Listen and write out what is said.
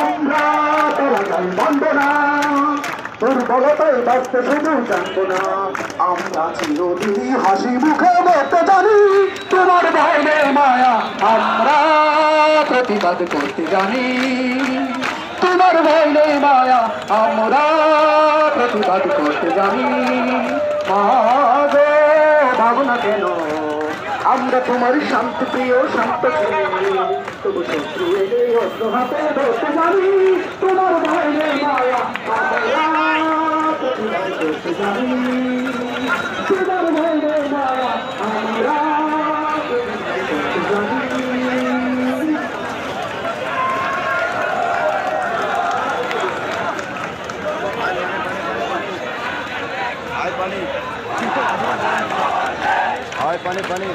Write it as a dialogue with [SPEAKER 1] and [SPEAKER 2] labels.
[SPEAKER 1] আমরা তোরা যাই মানব না, দুর্বলতায় বাঁচতে শুধু জানবো না। আমরা চিরদিনই হাসি মুখে মরতে জানি, তোমার ভয় নেই মায়া আমরা প্রতিবাদ করতে জানি। তোমার ভয় নেই মায়া আমরা প্রতিবাদ করতে জানি। মা গো ভাবনা কেন, আমরা তোমার শান্তি প্রিয় শান্ত ছেলে, তবু শত্রু এলে অস্ত্র হাতে ধরতে জানি। তোমার ভয় নেই মায়া আমরা প্রতিবাদ করতে জানি। তোমার ভয় নেই মায়া আমরা প্রতিবাদ করতে জানি।
[SPEAKER 2] পানি পানি